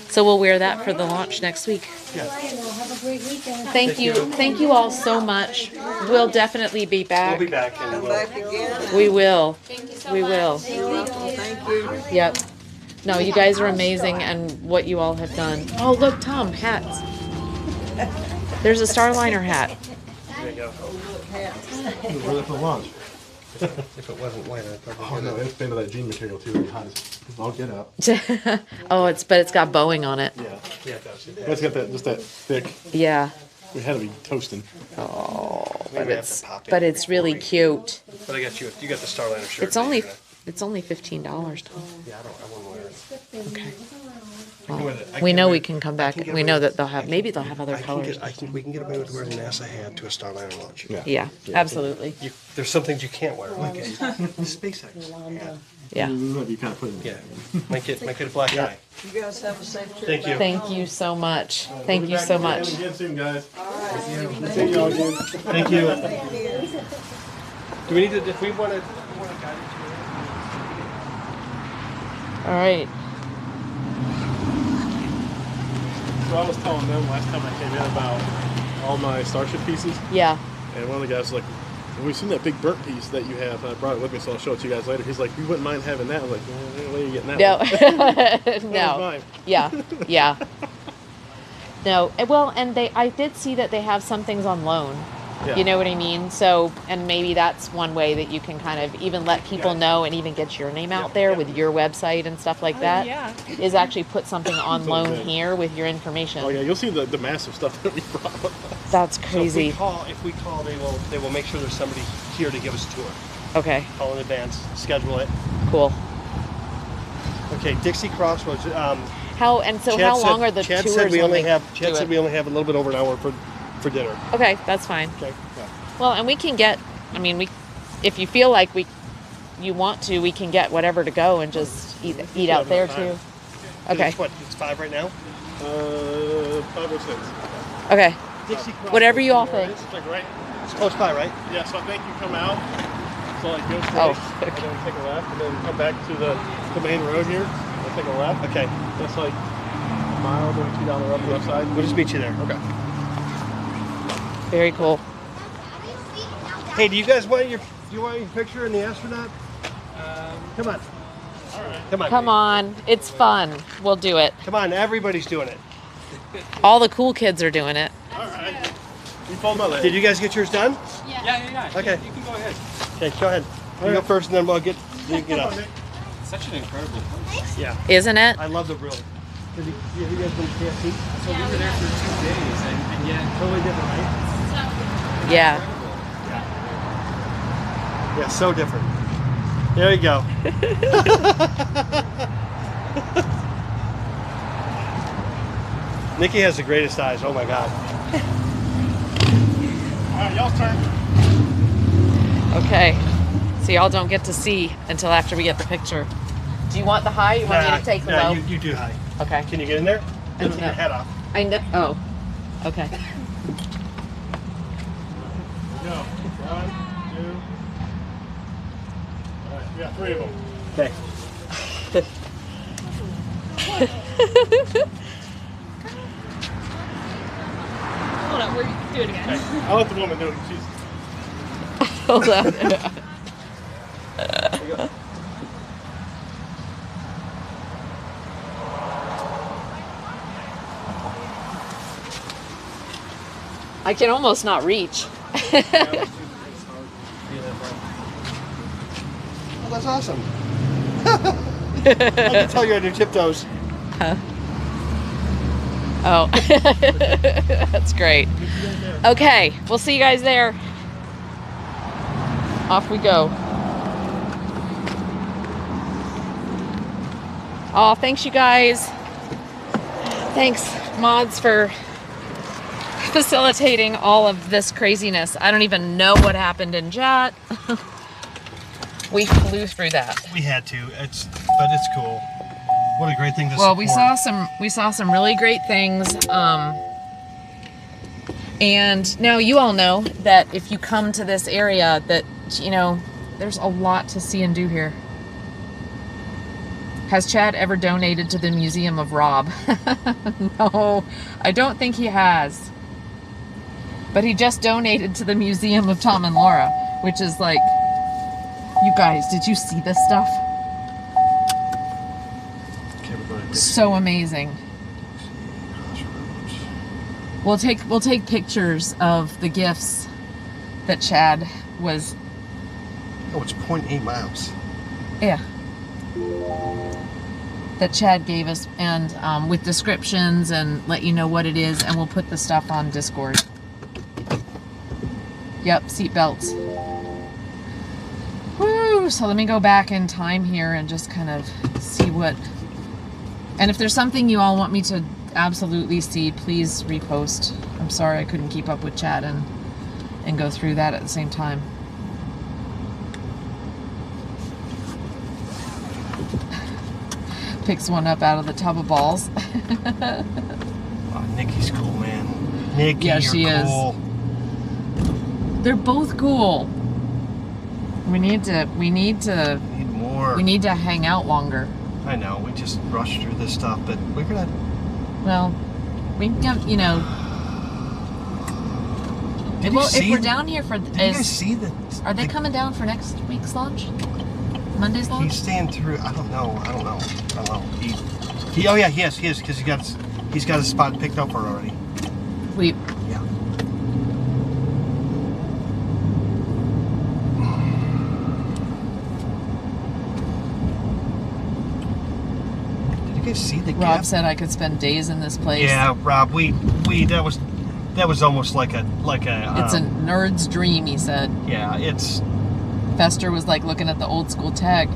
So we'll wear that for the launch next week. Yeah. Thank you all so much. We'll definitely be back. We'll be back and Come we'll, back again. We will. We will. You're welcome. Thank you. Yep. No, you guys are amazing and what you all have done. Oh, look, Tom, hats. There's a Starliner hat. there you go. We're for launch. If it wasn't white, I'd probably Oh no, it's made of that jean material too. Really hot. I'll get up. Oh, but it's got bowing on it. Yeah. Yeah, it does. It's got that thick. Yeah. We had to be toasting. Oh, Maybe I have to pop it. but it's really cute. But I got you. You got the Starliner shirt. It's only $15, Tom. Yeah, I won't wear it. Okay. I can wear it. I We can know wear we it. can come I back. can get We away know with- that maybe they'll have other colors. We can get away with wearing a NASA hat to a Starliner launch. Yeah. Yeah, absolutely. There's some things you can't wear, like a SpaceX hat. Yeah. You kind of put it. Yeah, make it a black eye. You guys have a safe trip. Thank you. Thank you so much. Thank you so much. Again soon, guys. See y'all again. Thank you. Do we need to? If we want to. All right. So I was telling them last time I came in about all my Starship pieces, Yeah. and one of the guys was like, "Well, we've seen that big burnt piece that you have, and I brought it with me, so I'll show it to you guys later." He's like, "You wouldn't mind having that?" I was like, "Where are you getting that No. one?" That was No. mine. Yeah. Yeah. No. Well, and I did see that they have some things on loan. Yeah. You know what I mean? So, and maybe that's one way that you can kind of even let people know and even get your name out there with your website and stuff like that. Is actually put something on loan good. here with your information. Oh yeah, you'll see the massive stuff that we brought with us. That's So crazy. if we call, they will make sure there's somebody here to give us a tour. Okay. Call in advance, schedule it. Cool. Okay, Dixie Crossroads. How long are the Chad tours? said we when only they have. do Chad said it? we only have a little bit over an hour for dinner. Okay, that's fine. Okay. Well, and we can get. I mean, if you feel like you want to, we can get whatever to go and just eat out there too. Okay. It's what? It's 5 right now. 5 or 6. Okay. Dixie Crossroads. Whatever you all think. It's like right. It's close by, right? Yeah, so I think you come out. So like go straight, Oh, and then take a left, and then come back to the main road here. And take a left. Okay. That's like a mile, maybe 2 down the left side. We'll just meet you there. Okay. Very cool. Hey, do you guys want your picture in the astronaut? Come on. Come on. Come on, it's fun. We'll do it. Come on, everybody's doing it. All the cool kids are doing it. All right. You fold my leg. Did you guys get yours done? Yeah. Okay. You can go ahead. Okay, go ahead. You go first, and then we'll get up. Such an incredible place. Yeah. Isn't it? I love the room. Have you guys been to KFC? So we were there for 2 days, and yet Totally different, right? Yeah. Yeah, so different. There you go. Nikki has the greatest eyes. Oh my God. All right, y'all's turn. Okay. So y'all don't get to see until after we get the picture. Do you want the high? You want me to take the yeah, low? you do high. Okay. Can you get in there? I don't Take know. your head off. I know. Oh. Okay. Go. 1, 2. All right, we got 3 of them. Okay. Hold on, we're do it again. I'll let the woman do it. She's Hold on. I can almost not reach. Oh, that's awesome. I can tell you're on your tiptoes. Huh? Oh, that's great. Okay, we'll see you guys there. Off we go. Oh, thanks you guys. Thanks, mods, for facilitating all of this craziness. I don't even know what happened in chat. We flew through that. We had to. But it's cool. What a great thing to Well, support. we saw some really great things. And now you all know that if you come to this area, that there's a lot to see and do here. Has Chad ever donated to the Museum of Rob? No, I don't think he has. But he just donated to the Museum of Tom and Laura, which is like, you guys, did you see this stuff? So amazing. We'll take pictures of the gifts that Chad was. Oh, it's 0.8 miles. Yeah. That Chad gave us, and with descriptions and let you know what it is, and we'll put the stuff on Discord. Yep, seat belts. Woo! So let me go back in time here and just kind of see what. And if there's something you all want me to absolutely see, please repost. I'm sorry I couldn't keep up with Chad and go through that at the same time. Picks one up out of the tub of balls. Oh, Nikki's cool, man. Nikki, Yeah, you're she is. cool. They're both cool. We need to Need more. we need to hang out longer. I know, we just rushed through this stuff, but we're gonna. Well, we can get, Did well, you see? if we're down here for Did you guys see the? are they coming down for next week's launch? Monday's launch? He's staying through. I don't know. He oh yeah, he is, because he's got his spot picked up for already. We Yeah. Did you guys see the Rob gap? said I could spend days in this place. Yeah, Rob. We that was almost like a. It's a nerd's dream, he said. Yeah, it's. Fester was like looking at the old school tech.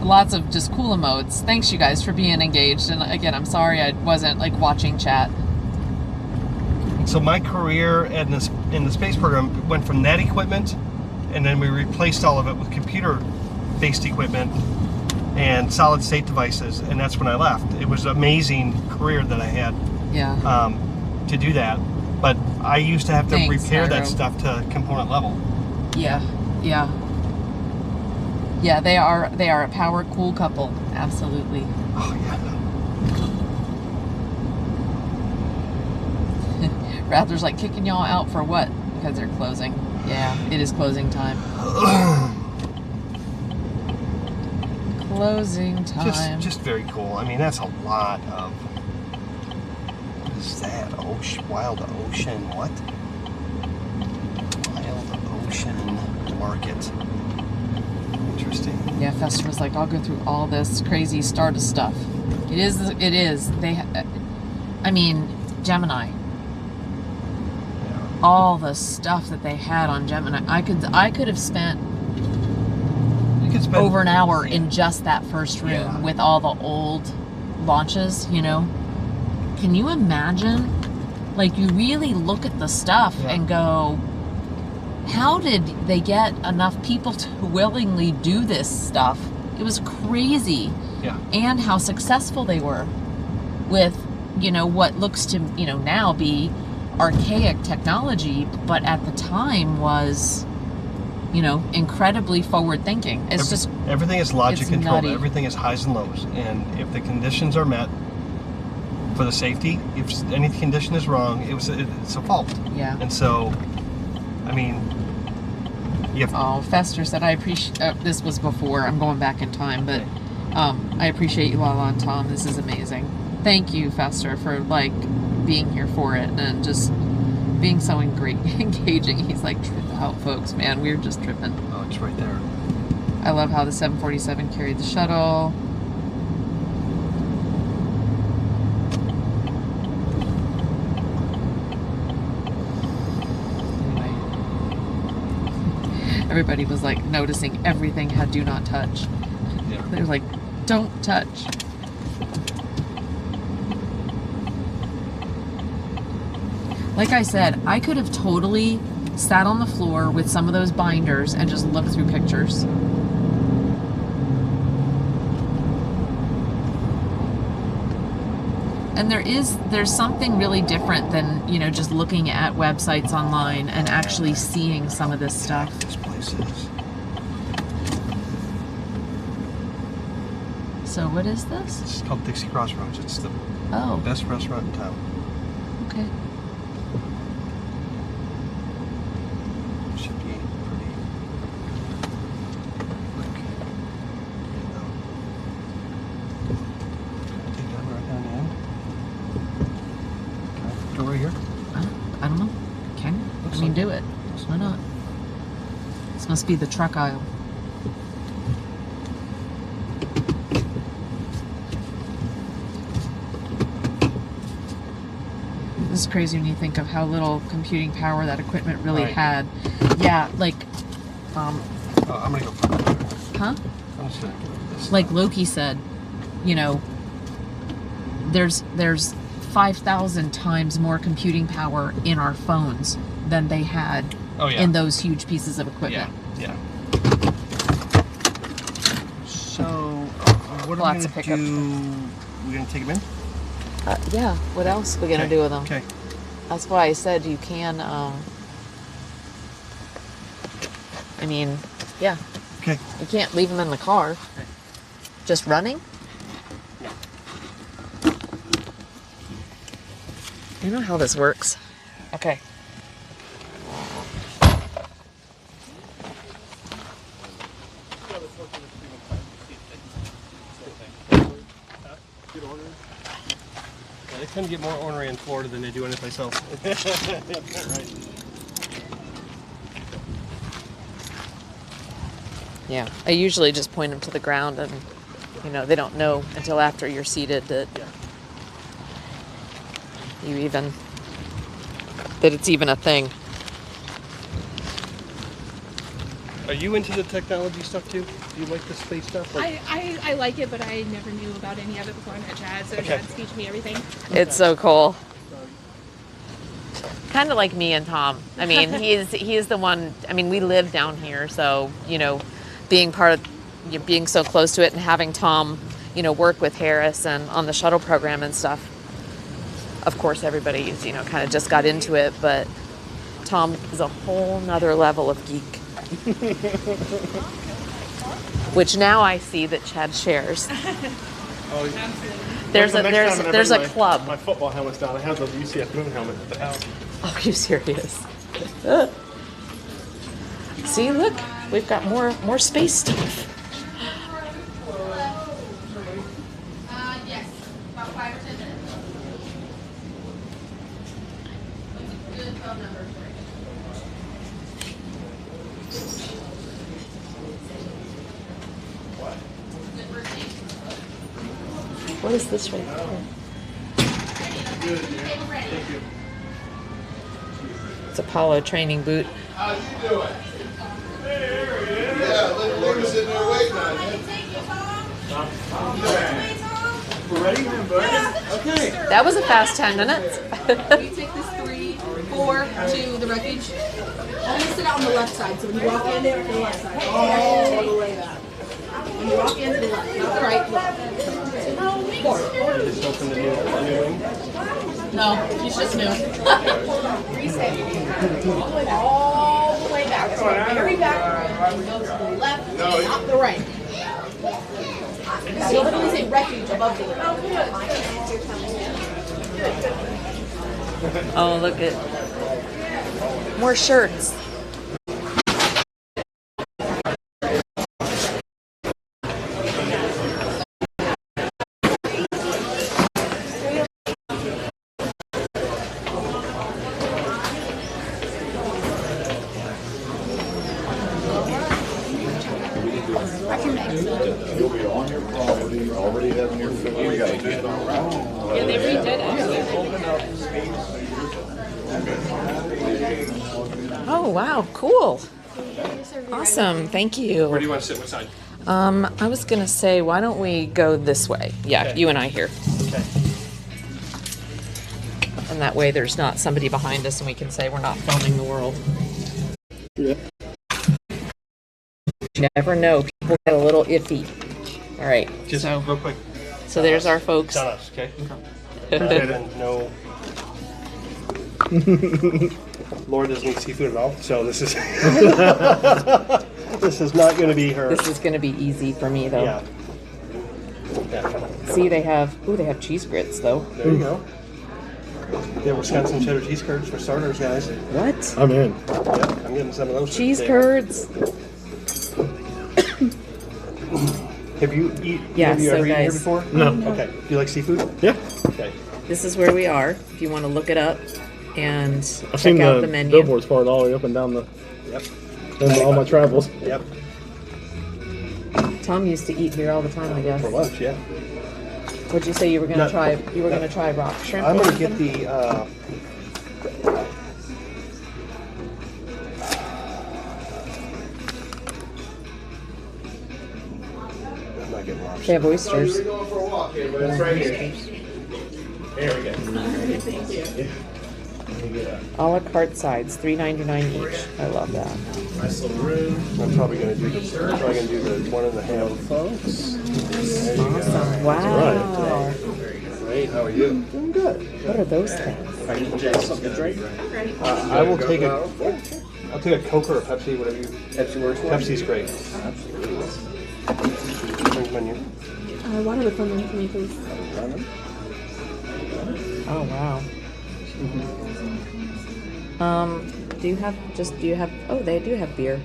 Lots of just cool emotes. Thanks you guys for being engaged. And again, I'm sorry I wasn't like watching chat. So my career in the space program went from that equipment, and then we replaced all of it with computer-based equipment and solid-state devices, and that's when I left. It was an amazing career that I had. Yeah. To do that, but I used to have to Thanks, repair that Nairo. stuff to component level. Yeah. Yeah. Yeah, they are a power cool couple. Absolutely. Oh yeah. Raptor's like kicking y'all out for what? Because they're closing. Yeah, it is closing time. Closing time. Just very cool. I mean, that's a lot of. What is that? Wild ocean. What? Wild ocean market. Interesting. Yeah, Fester was like, I'll go through all this crazy Stardust stuff. It is. I mean, Gemini. All the stuff that they had on Gemini. I could have spent You could spend over an hour in just that first room Yeah. with all the old launches, Can you imagine? Like, you really look at the stuff Yeah. and go, how did they get enough people to willingly do this stuff? It was crazy. Yeah. And how successful they were with, what looks to, now be archaic technology, but at the time was, incredibly forward thinking. It's everything is logic it's controlled. nutty. Everything is highs and lows, and if the conditions are met for the safety, if any condition is wrong, it's a fault. Yeah. And so, I mean, you have. Oh, Fester said, I appreciate, this was before, I'm going back in time, but I appreciate you all on Tom. This is amazing. Thank you, Fester, for being here for it and just being so engaging. He's like, trip out, folks, man. We're just tripping. Oh, it's right there. I love how the 747 carried the shuttle. Anyway, everybody was like noticing everything had do not touch. Yeah. They're like, don't touch. Like I said, I could have totally sat on the floor with some of those binders and just looked through pictures. And there's something really different than, you know, just looking at websites online and actually seeing some of this stuff. This place is. So what is this? It's called Dixie Crossroads. It's the Oh, best restaurant in town. okay. Should be pretty quick. Take that right down the end. Okay. Go right here. I don't know. Can you? Looks I mean, like do it. Why not? This must be the truck aisle. This is crazy when you think of how little computing power that equipment really Right. had. Yeah, like, Oh, I'm gonna go for it. huh? I'm just gonna go with this. Like Loki said, you know, there's 5,000 times more computing power in our phones than they had Oh, yeah. in those huge pieces of equipment. Yeah. So, what are Lots we of gonna pickup. do? We're gonna take them in? Yeah, what else we gonna Okay. do with them? Okay. That's why I said you can, I mean, yeah, Okay. you can't leave them in the car. Just running? You know how this works. Okay. Yeah, they tend to get more ornery in Florida than they do anyplace else. Yeah, I usually just point them to the ground and, you know, they don't know until after you're seated that that it's even a thing. Are you into the technology stuff too? Do you like the space stuff? I like it, but I never knew about any of it before I met Chad, so Okay. Chad's teaching me everything. It's so cool. Kind of like me and Tom. I mean, he's the one. I mean, we live down here, so you know, being being so close to it, and having Tom, you know, work with Harris and on the shuttle program and stuff. Of course, everybody's, you know, kind of just got into it, but Tom is a whole nother level of geek. Which now I see that Chad shares. Oh, There's a next time there's a my club. football helmet's down. I have the UCF Moon helmet at the house. Oh, are you serious? See, look, we've got more space stuff. Yes, about 5 or 10 minutes. Good phone number. What is this right here? It's Apollo training boot. How you doing? There he is. Yeah, look, sitting there waiting on you. We're ready? Okay. That was a fast 10 minutes. You take this 3, 4 to the refuge. Only sit out on the left side. So when you walk in, to the left side. All the way back. When you walk in, to the left, not the right. Left. 4. Just open the new wing. No, he's just new. Reset. All the way back. So very back. And go to the left, not the right. So you'll literally say refuge above the Oh, look at more shirts. You'll be on your property, already having your food. You gotta get around. Yeah, they redid it. Oh, wow, cool. Awesome, thank you. Where do you want to sit? What side? I was gonna say, why don't we go this way? Yeah, Okay. you and I here. Okay. And that way there's not somebody behind us and we can say we're not filming the world. Yeah. You never know, people get a little iffy. All right, Just so, real quick. so there's our folks. It's on us, okay? Okay. No. Laura doesn't eat seafood at all, so this is this is not going to be her. This is gonna be easy for me though. Yeah. Yeah. See, they have cheese grits though. There you go. Yeah, Wisconsin cheddar cheese curds for starters, guys. What? I'm in. Yep, I'm getting some of those. Cheese today. curds? Have you eat? Yeah, Have you so ever eaten here guys- before? No. Okay. Do you like seafood? Yeah. Okay. This is where we are, if you wanna look it up and I've check seen out the the menu. billboards for it all the way up and down the Yep. all my travels. Yep. Tom used to eat here all the time, I guess. For lunch, yeah. What'd you say you were gonna No, try? You were no. gonna try rock shrimp? I'm or gonna get something? the. I'm not getting They lobster. have oysters. You're going for a walk, kid, but it's right here. There we go. A la carte sides, $3.99 each. I love that. Nice little room. I'm probably gonna do the 1.5. Folks. Awesome. Wow. Great. How are you? Doing good. What are those things? Something to drink? I will take a. I'll take a Coke or a Pepsi, whatever you. Pepsi works. Pepsi's great. Absolutely. Drink menu. Water with lemon for me, please. Oh wow. Do you have oh, they do have beer.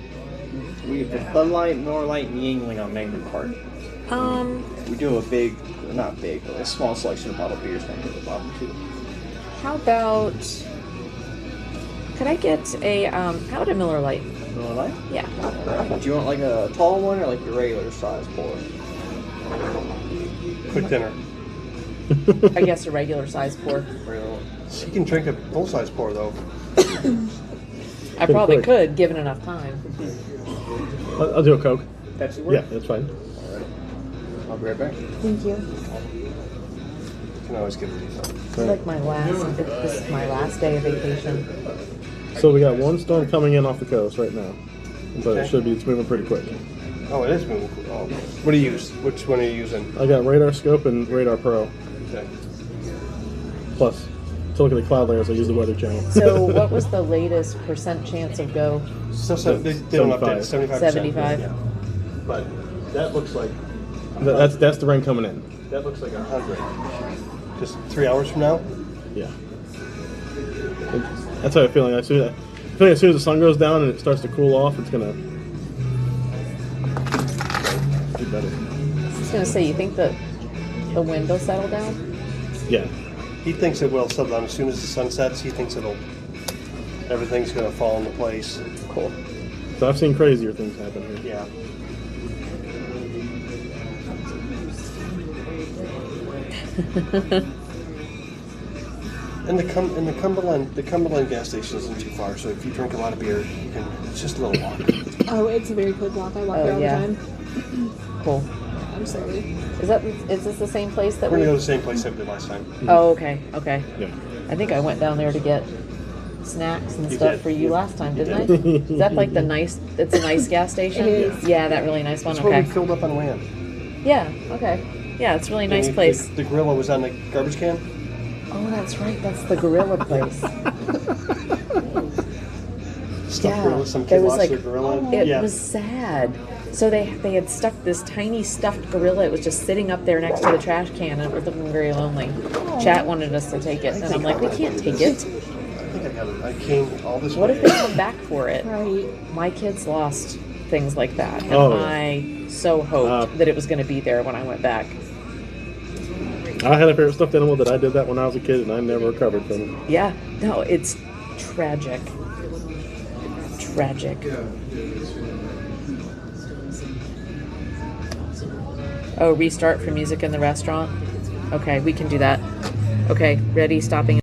We have Bud Light, Miller Light, and Yingling on Magnum Park. We do a big, not big, but a small selection of bottled beers down here at the bottom too. How about, could I get a, how about a Miller Lite? Miller Light? Yeah. Alright. Do you want like a tall one or like your regular size pour? Quick dinner. I guess a regular size pour. Regular one. She can drink a full size pour though. I probably could, given enough time. I'll do a Coke. Pepsi work? Yeah, that's fine. Alright. I'll be right back. Thank you. You can always give it to you. This is like this is my last day of vacation. So we got one storm coming in off the coast right now, but Okay. it's moving pretty quick. Oh, it is moving. Oh. What do you use? Which one are you using? I got Radar Scope and Radar Pro. Okay. Plus, to look at the cloud layers, I use the Weather Channel. So what was the latest % chance of go? So they don't update. 75%. 75. Yeah. But that looks like That's the rain coming in. that looks like 100. Just 3 hours from now. Yeah. That's how I'm feeling. I feel like as soon as the sun goes down and it starts to cool off, it's gonna do better. I was gonna say, you think that the wind will settle down? Yeah. He thinks it will settle down as soon as the sun sets. He thinks everything's gonna fall into place. Cool. So I've seen crazier things happen here. Yeah. And the Cumberland gas station isn't too far, so if you drink a lot of beer, it's just a little walk. Oh, it's a very quick walk. I walk Oh, there all yeah. the time. Cool. I'm sorry. Is this the same place that We're we? gonna go to the same place that we did last time. Oh, okay, okay. Yeah. I think I went down there to get snacks and You stuff did. for you last time, You didn't did. I? Is that like the nice? It's a nice gas station. It is. Yeah, that really nice one. That's where we Okay. filled up on the way in. Yeah. Okay. Yeah, it's a really nice And place. The gorilla was on the garbage can. Oh, that's right. That's the gorilla place. Stuffed gorilla. Some there kid was lost like their gorilla. it Yeah. was sad. So they had stuck this tiny stuffed gorilla. It was just sitting up there next to the trash can, and it was looking very lonely. Chat wanted us to take it, and I'm like, we can't take it. I think I got it. I came all this What way. if they come back for it? Right. My kids lost things like that, and Oh, yeah. I so hoped that it was going to be there when I went back. I had a favorite stuffed animal that I did that when I was a kid, and I never recovered from it. Yeah, no, it's tragic. Tragic. Oh, restart for music in the restaurant? Okay, we can do that. Okay, ready, stopping.